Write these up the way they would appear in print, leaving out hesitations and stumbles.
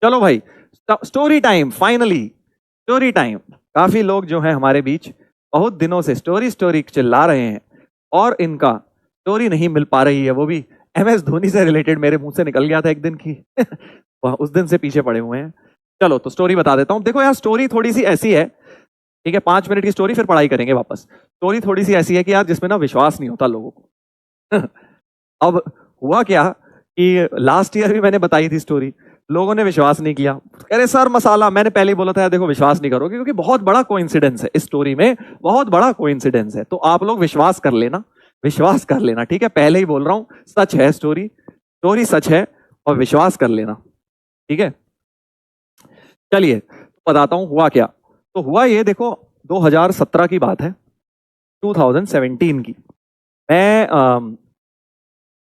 चलो भाई, story time, finally story time. काफी लोग जो हैं हमारे बीच बहुत दिनों से स्टोरी स्टोरी चिल्ला रहे हैं और इनका स्टोरी नहीं मिल पा रही है, वो भी MS धोनी से रिलेटेड। मेरे मुंह से निकल गया था एक दिन की उस दिन से पीछे पड़े हुए हैं। चलो तो स्टोरी बता देता हूँ। देखो यार, स्टोरी थोड़ी सी ऐसी है, ठीक है, 5 मिनट की स्टोरी, फिर पढ़ाई करेंगे वापस। स्टोरी थोड़ी सी ऐसी है कि यार जिसमें ना विश्वास नहीं होता लोगों को अब हुआ क्या कि लास्ट ईयर भी मैंने बताई थी स्टोरी, लोगों ने विश्वास नहीं किया। अरे सर मसाला, मैंने पहले ही बोला था यार देखो विश्वास नहीं करोगे, क्योंकि बहुत बड़ा कोइंसिडेंस है इस स्टोरी में, बहुत बड़ा कोइंसिडेंस है। तो आप लोग विश्वास कर लेना, विश्वास कर लेना, ठीक है, पहले ही बोल रहा हूं, सच है स्टोरी, स्टोरी सच है और विश्वास कर लेना, ठीक है। चलिए बताता हूं हुआ क्या। तो हुआ ये, देखो 2017 की बात है, 2017 की। मैं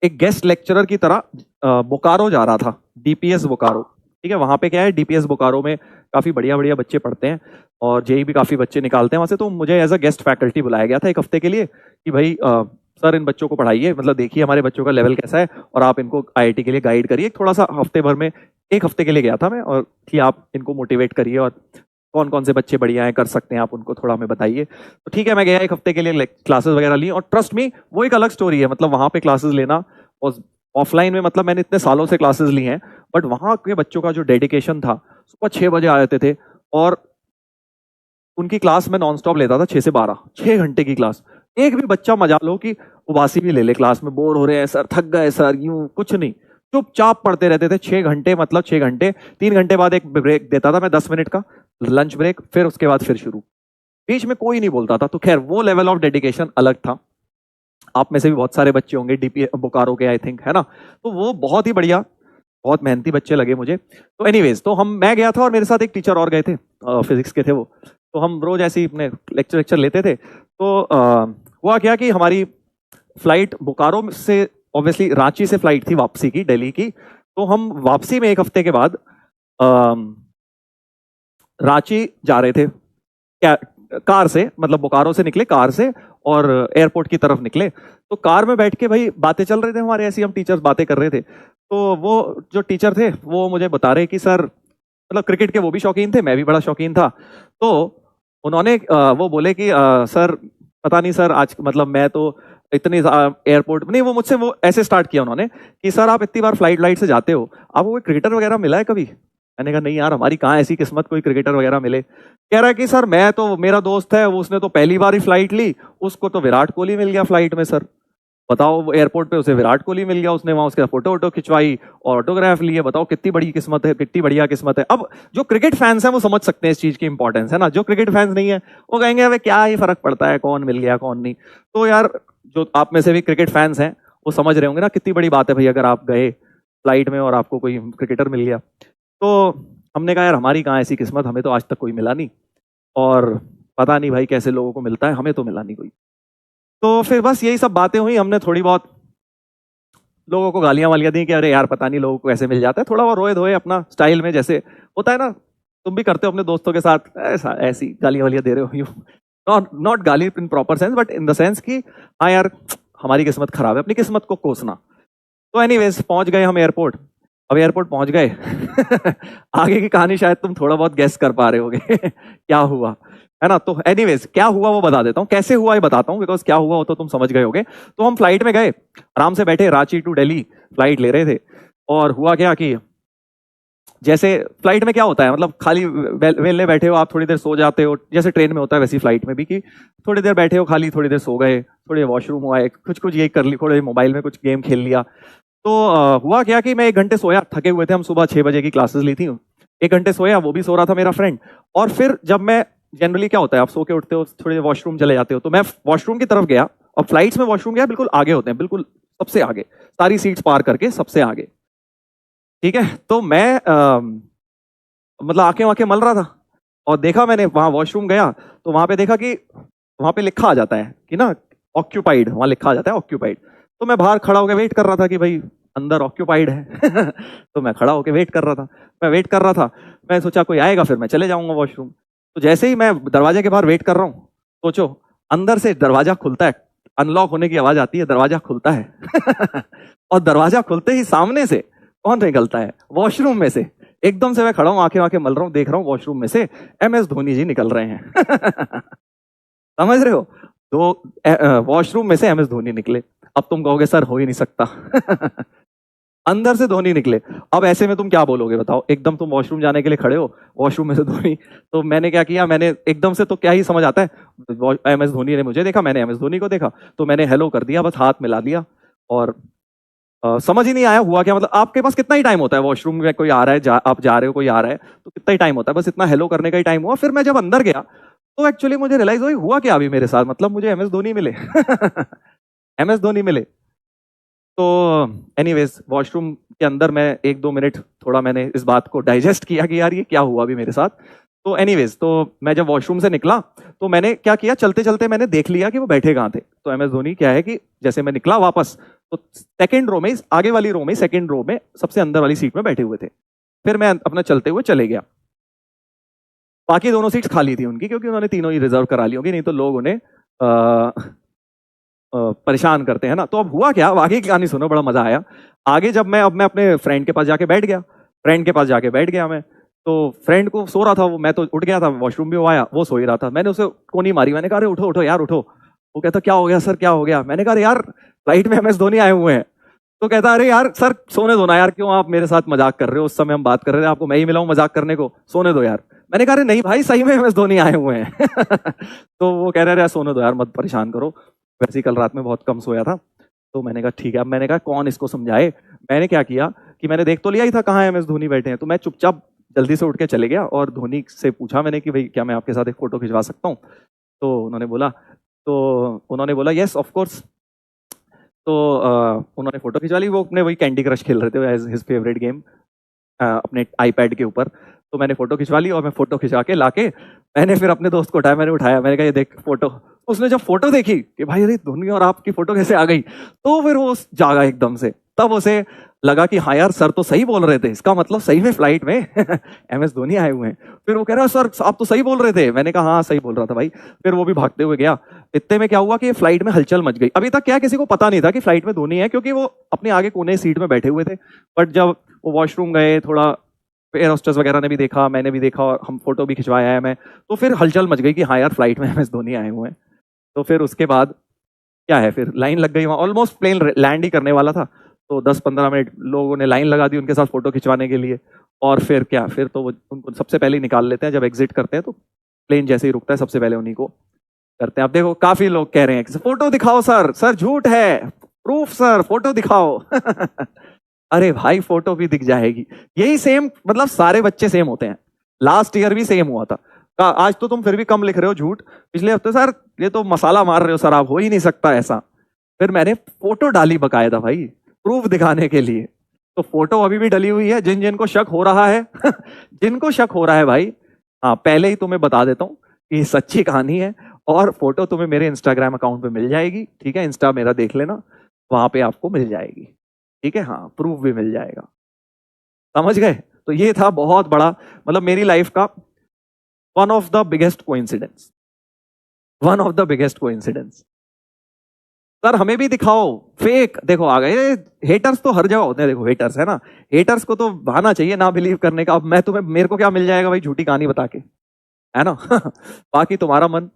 एक गेस्ट लेक्चरर की तरह बोकारो जा रहा था, DPS बोकारो, ठीक है। वहां पे क्या है, DPS बोकारो में काफी बढ़िया बढ़िया बच्चे पढ़ते हैं और JEE भी काफी बच्चे निकालते हैं वहां से। तो मुझे एज अ गेस्ट फैकल्टी बुलाया गया था एक हफ्ते के लिए कि भाई सर इन बच्चों को पढ़ाइए, मतलब देखिए हमारे बच्चों का लेवल कैसा है और आप इनको IIT के लिए गाइड करिए थोड़ा सा। हफ्ते भर में, एक हफ्ते के लिए गया था मैं, और कि आप इनको मोटिवेट करिए और कौन कौन से बच्चे बढ़िया हैं, कर सकते हैं आप, उनको थोड़ा हमें बताइए। तो ठीक है, मैं गया, एक हफ्ते के लिए क्लासेस वगैरह ली, और ट्रस्ट मी वो एक अलग स्टोरी है। मतलब वहां पे क्लासेस लेना और ऑफलाइन में, मतलब मैंने इतने सालों से क्लासेस ली हैं, बट वहां के बच्चों का जो डेडिकेशन था, सुबह 6 बजे आ जाते थे और उनकी क्लास में नॉन स्टॉप लेता था 6 से 12, 6 घंटे की क्लास। एक भी बच्चा मजा लो कि उबासी भी ले ले, क्लास में बोर हो रहे हैं सर, थक गए सर, यूं कुछ नहीं, चुपचाप पढ़ते रहते थे 6 घंटे, मतलब 6 घंटे। 3 घंटे बाद एक ब्रेक देता था मैं, 10 मिनट का लंच ब्रेक, फिर उसके बाद फिर शुरू, बीच में कोई नहीं बोलता था। तो खैर वो लेवल ऑफ डेडिकेशन अलग था। आप में से भी बहुत सारे बच्चे होंगे DP बोकारो के, आई थिंक, है ना। तो वो बहुत ही बढ़िया, बहुत मेहनती बच्चे लगे मुझे। तो एनीवेज, तो मैं गया था और मेरे साथ एक टीचर और गए थे, फिजिक्स के थे वो। तो हम रोज ऐसे ही अपने लेक्चर लेते थे। तो हुआ क्या कि हमारी फ्लाइट बोकारो से, ऑब्वियसली रांची से फ्लाइट थी वापसी की, दिल्ली की। तो हम वापसी में एक हफ्ते के बाद रांची जा रहे थे कार से, मतलब बोकारो से निकले कार से और एयरपोर्ट की तरफ निकले। तो कार में बैठ के भाई बातें चल रहे थे हमारे, ऐसी हम टीचर्स बातें कर रहे थे। तो वो जो टीचर थे वो मुझे बता रहे कि सर, मतलब क्रिकेट के वो भी शौकीन थे, मैं भी बड़ा शौकीन था। तो उन्होंने वो बोले कि सर पता नहीं सर, आज मतलब मैं तो इतनी एयरपोर्ट नहीं, वो मुझसे वो ऐसे स्टार्ट किया उन्होंने कि सर आप इतनी बार फ्लाइट से जाते हो, आपको कोई क्रिकेटर वगैरह मिला है कभी? मैंने कहा नहीं यार, हमारी कहाँ ऐसी किस्मत कोई क्रिकेटर वगैरह मिले। कह रहा है कि सर मैं तो, मेरा दोस्त है उसने तो पहली बार ही फ्लाइट ली, उसको तो विराट कोहली मिल गया फ्लाइट में सर। बताओ, एयरपोर्ट पे उसे विराट कोहली मिल गया, उसने वहां उसका फोटो वोटो खिंचवाई और ऑटोग्राफ लिए। बताओ कितनी बड़ी किस्मत है, कितनी बढ़िया किस्मत है। अब जो क्रिकेट फैंस हैं वो समझ सकते हैं इस चीज की इंपॉर्टेंस, है ना। जो क्रिकेट फैंस नहीं है वो कहेंगे अबे क्या ही फर्क पड़ता है, कौन मिल गया कौन नहीं। तो यार जो आप में से भी क्रिकेट फैंस हैं वो समझ रहे होंगे ना कितनी बड़ी बात है भाई, अगर आप गए फ्लाइट में और आपको कोई क्रिकेटर मिल गया। तो हमने कहा यार हमारी कहाँ ऐसी किस्मत, हमें तो आज तक कोई मिला नहीं, और पता नहीं भाई कैसे लोगों को मिलता है, हमें तो मिला नहीं कोई। तो फिर बस यही सब बातें हुई, हमने थोड़ी बहुत लोगों को गालियां वालियां दी कि अरे यार पता नहीं लोगों को ऐसे मिल जाता है, थोड़ा बहुत रोए धोए अपना स्टाइल में, जैसे होता है ना, तुम भी करते हो अपने दोस्तों के साथ ऐसी गालियां वालियां दे रहे हो, यू नॉट गाली in proper sense, but in the sense कि हाँ यार हमारी किस्मत खराब है, अपनी किस्मत को कोसना। तो एनीवेज पहुंच गए हम एयरपोर्ट। अब एयरपोर्ट पहुंच गए आगे की कहानी शायद तुम थोड़ा बहुत गेस कर पा रहे होगे क्या हुआ, है ना। तो एनीवेज क्या हुआ वो बता देता हूँ, कैसे हुआ ये बताता हूँ, बिकॉज क्या हुआ वो तो तुम समझ गए होगे। तो हम फ्लाइट में गए, आराम से बैठे, रांची टू दिल्ली फ्लाइट ले रहे थे। और हुआ क्या कि जैसे फ्लाइट में क्या होता है, मतलब खाली वेलने बैठे हो आप, थोड़ी देर सो जाते हो, जैसे ट्रेन में होता है वैसी फ्लाइट में भी, कि थोड़ी देर बैठे हो खाली, थोड़ी देर सो गए, थोड़ी देर वॉशरूम हुआ, कुछ कुछ यही कर ली, थोड़े मोबाइल में कुछ गेम खेल लिया। तो हुआ क्या कि मैं 1 घंटे सोया, थके हुए थे हम, सुबह 6 बजे की क्लासेस ली थी, 1 घंटे सोया, वो भी सो रहा था मेरा फ्रेंड। और फिर जब मैं, जनरली क्या होता है, आप सो के उठते हो, थोड़ी देर वॉशरूम चले जाते हो, तो मैं वॉशरूम की तरफ गया। और फ्लाइट्स में वॉशरूम गया बिल्कुल आगे होते हैं, बिल्कुल सबसे आगे, सारी सीट्स पार करके सबसे आगे, ठीक है। तो मैं मतलब आंखें मल रहा था और देखा मैंने, वहां वॉशरूम गया तो वहां पे देखा कि वहां पे लिखा आ जाता है कि ना ऑक्यूपाइड, वहां लिखा आ जाता है ऑक्यूपाइड। तो मैं बाहर खड़ा होकर वेट कर रहा था कि भाई अंदर ऑक्यूपाइड है तो मैं खड़ा होकर वेट कर रहा था, मैं सोचा कोई आएगा फिर मैं चले जाऊंगा वॉशरूम। तो जैसे ही मैं दरवाजे के बाहर वेट कर रहा हूँ, सोचो अंदर से दरवाजा खुलता है, अनलॉक होने की आवाज आती है, दरवाजा खुलता है और दरवाजा खुलते ही सामने से कौन निकलता है, वॉशरूम में से एकदम से मैं खड़ा हूं, आंखें आंखें मल रहा हूं, देख रहा हूं वॉशरूम में से MS धोनी जी निकल रहे हैं। समझ रहे हो? तो वॉशरूम में से MS धोनी निकले। अब तुम कहोगे सर हो ही नहीं सकता। अंदर से धोनी निकले। अब ऐसे में तुम क्या बोलोगे बताओ? एकदम तुम वॉशरूम जाने के लिए खड़े हो, वॉशरूम में से धोनी। तो मैंने क्या किया, मैंने एकदम से तो क्या ही समझ आता है, MS धोनी ने मुझे देखा, मैंने MS धोनी को देखा, तो मैंने हेलो कर दिया, बस हाथ मिला लिया। और समझ ही नहीं आया हुआ क्या। मतलब आपके पास कितना ही टाइम होता है, वॉशरूम में कोई आ रहा है, आप जा रहे हो, कोई आ रहा है, तो कितना ही टाइम होता है, बस इतना हेलो करने का ही टाइम हुआ। फिर मैं जब अंदर गया तो एक्चुअली मुझे रियलाइज हुआ क्या अभी मेरे साथ, मतलब मुझे MS धोनी मिले। MS धोनी मिले। तो एनीवेज वॉशरूम के अंदर मैं 1-2 मिनट थोड़ा मैंने इस बात को डाइजेस्ट किया कि यार ये क्या हुआ अभी मेरे साथ। तो एनीवेज तो मैं जब वॉशरूम से निकला तो मैंने क्या किया, चलते चलते मैंने देख लिया कि वो बैठे कहाँ थे। तो MS धोनी क्या है कि जैसे मैं निकला वापस तो सेकंड रो में, आगे वाली रो में, सेकंड रो में सबसे अंदर वाली सीट में बैठे हुए थे। फिर मैं अपना चलते हुए चले गया। बाकी दोनों सीट्स खाली थी उनकी, क्योंकि उन्होंने तीनों ही रिजर्व करा ली होगी, नहीं तो लोग उन्हें परेशान करते हैं ना। तो अब हुआ क्या, आगे की कहानी सुनो, बड़ा मजा आया। आगे जब मैं अपने फ्रेंड के पास जाके बैठ गया, मैं तो फ्रेंड को सो रहा था वो, मैं तो उठ गया था, वॉशरूम भी वो आया, वो सो ही रहा था। मैंने उसे कोनी मारी, मैंने कहा अरे उठो उठो यार उठो। वो कहता क्या हो गया सर, क्या हो गया? मैंने कहा यार फ्लाइट में MS धोनी आए हुए हैं। तो कहता अरे यार सर सोने दो ना यार, क्यों आप मेरे साथ मजाक कर रहे हो, उस समय हम बात कर रहे थे, आपको मैं ही मिला हूं मजाक करने को, सोने दो यार। मैंने कहा अरे नहीं भाई सही में MS धोनी आए हुए हैं। तो वो कह रहे यार सोने दो यार, मत परेशान करो, वैसे ही कल रात में बहुत कम सोया था। तो मैंने कहा ठीक है। अब मैंने कहा कौन इसको समझाए। मैंने क्या किया कि मैंने देख तो लिया ही था कहाँ MS धोनी बैठे हैं, तो मैं चुपचाप जल्दी से उठ के चले गया और धोनी से पूछा मैंने कि भाई क्या मैं आपके साथ एक फोटो खिंचवा सकता हूँ? तो उन्होंने बोला यस ऑफ कोर्स। तो उन्होंने फोटो खिंचवा ली। वो अपने वही कैंडी क्रश खेल रहे थे एज हिज फेवरेट गेम अपने आईपैड के ऊपर। तो मैंने फोटो खिंचवा ली और मैं फोटो खिंचवा के लाके मैंने फिर अपने दोस्त को उठाया, मैंने उठाया, मैंने कहा ये देख फोटो। उसने जब फोटो देखी कि भाई अरे धोनी और आपकी फोटो कैसे आ गई, तो फिर वो जागा एकदम से। तब उसे लगा कि हाँ यार सर तो सही बोल रहे थे, इसका मतलब सही में फ्लाइट में MS धोनी आए हुए हैं। फिर वो कह रहा सर आप तो सही बोल रहे थे। मैंने कहा हाँ सही बोल रहा था भाई। फिर वो भी भागते हुए गया। इतने में क्या हुआ कि फ्लाइट में हलचल मच गई। अभी तक क्या किसी को पता नहीं था कि फ्लाइट में धोनी है, क्योंकि वो अपने आगे कोने सीट में बैठे हुए थे। बट जब वो वॉशरूम गए, थोड़ा एयर होस्टेस वगैरह ने भी देखा, मैंने भी देखा और हम फोटो भी खिंचवाया है मैं, तो फिर हलचल मच गई कि हाँ यार फ्लाइट में MS धोनी आए हुए हैं। तो फिर उसके बाद क्या है, फिर लाइन लग गई वहाँ। ऑलमोस्ट प्लेन लैंड ही करने वाला था, तो 10-15 मिनट लोगों ने लाइन लगा दी उनके साथ फोटो खिंचवाने के लिए। और फिर क्या, फिर तो वो उनको सबसे पहले ही निकाल लेते हैं जब एग्जिट करते हैं। तो प्लेन जैसे ही रुकता है सबसे पहले उन्हीं को करते हैं। अब देखो काफी लोग कह रहे हैं कि फोटो दिखाओ सर, सर झूठ है, प्रूफ सर, फोटो दिखाओ। अरे भाई फोटो भी दिख जाएगी। यही सेम, मतलब सारे बच्चे सेम होते हैं। लास्ट ईयर भी सेम हुआ था। आज तो तुम फिर भी कम लिख रहे हो झूठ, पिछले हफ्ते सर ये तो मसाला मार रहे हो सर आप, हो ही नहीं सकता ऐसा। फिर मैंने फोटो डाली बकायदा भाई, प्रूफ दिखाने के लिए। तो फोटो अभी भी डली हुई है, जिन जिनको शक हो रहा है जिनको शक हो रहा है भाई, हाँ पहले ही तुम्हें बता देता हूँ कि सच्ची कहानी है। और फोटो तुम्हें मेरे इंस्टाग्राम अकाउंट पे मिल जाएगी, ठीक है, इंस्टा मेरा देख लेना, वहां पे आपको मिल जाएगी, ठीक है, हाँ प्रूफ भी मिल जाएगा। समझ गए? तो ये था बहुत बड़ा, मतलब मेरी लाइफ का one of the biggest coincidence, one of the biggest coincidence. Sir हमें भी दिखाओ फेक, देखो आ गए हेटर्स, तो हर जगह होते हैं, देखो हेटर्स है ना, हेटर्स को तो बहाना चाहिए ना बिलीव करने का। अब मैं तुम्हें, मेरे को क्या मिल जाएगा भाई झूठी कहानी बता के, है ना। बाकी तुम्हारा मन,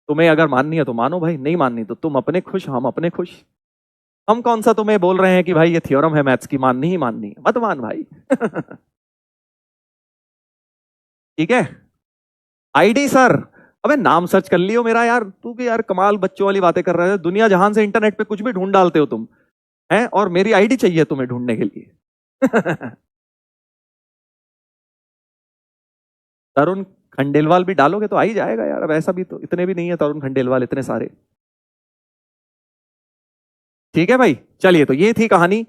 तुम्हें अगर माननी है तो मानो भाई, नहीं माननी तो तुम अपने खुश, हम अपने खुश। हम कौन सा तुम्हें बोल रहे हैं कि भाई ये थ्योरम है मैथ्स की, माननी ही माननी है, मत मान भाई। ठीक है। आईडी सर, अबे नाम सर्च कर लियो मेरा यार, तू भी यार कमाल बच्चों वाली बातें कर रहे हो। दुनिया जहान से इंटरनेट पे कुछ भी ढूंढ डालते हो तुम, हैं, और मेरी आईडी चाहिए तुम्हें ढूंढने के लिए। तरुण खंडेलवाल भी डालोगे तो आ ही जाएगा यार, अब ऐसा भी तो इतने भी नहीं है तरुण खंडेलवाल इतने सारे। ठीक है भाई, चलिए तो ये थी कहानी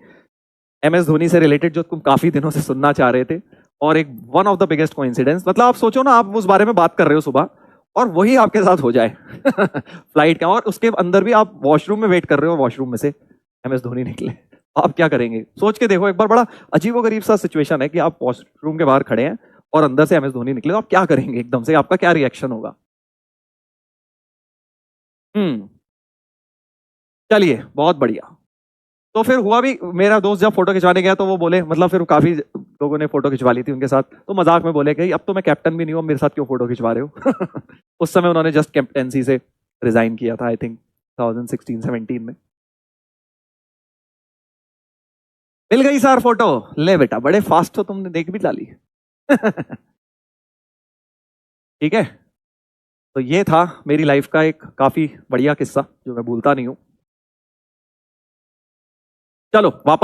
MS धोनी से रिलेटेड जो तुम काफी दिनों से सुनना चाह रहे थे। और एक one of the biggest coincidence, मतलब आप सोचो ना, आप उस बारे में बात कर रहे हो सुबह और वही आपके साथ हो जाए फ्लाइट का, और उसके अंदर भी आप वॉशरूम में वेट कर रहे हो, वॉशरूम में से MS धोनी निकले, आप क्या करेंगे? सोच के देखो एक बार, बड़ा अजीबोगरीब सा सिचुएशन है कि आप वॉशरूम के बाहर खड़े हैं और अंदर से MS धोनी निकले, तो आप क्या करेंगे? एकदम से आपका क्या रिएक्शन होगा? चलिए बहुत बढ़िया। तो फिर हुआ भी, मेरा दोस्त जब फोटो खिंचवाने गया तो वो बोले, मतलब फिर काफी लोगों ने फोटो खिंचवा ली थी उनके साथ, तो मजाक में बोले कि अब तो मैं कैप्टन भी नहीं हूँ, मेरे साथ क्यों फोटो खिंचवा रहे हो। उस समय उन्होंने जस्ट कैप्टेंसी से रिजाइन किया था, आई थिंक 2016-17 में। मिल गई सर फोटो, ले बेटा बड़े फास्ट हो, तुमने देख भी डाली। ठीक है, तो ये था मेरी लाइफ का एक काफी बढ़िया किस्सा जो मैं भूलता नहीं हूं। चलो वापस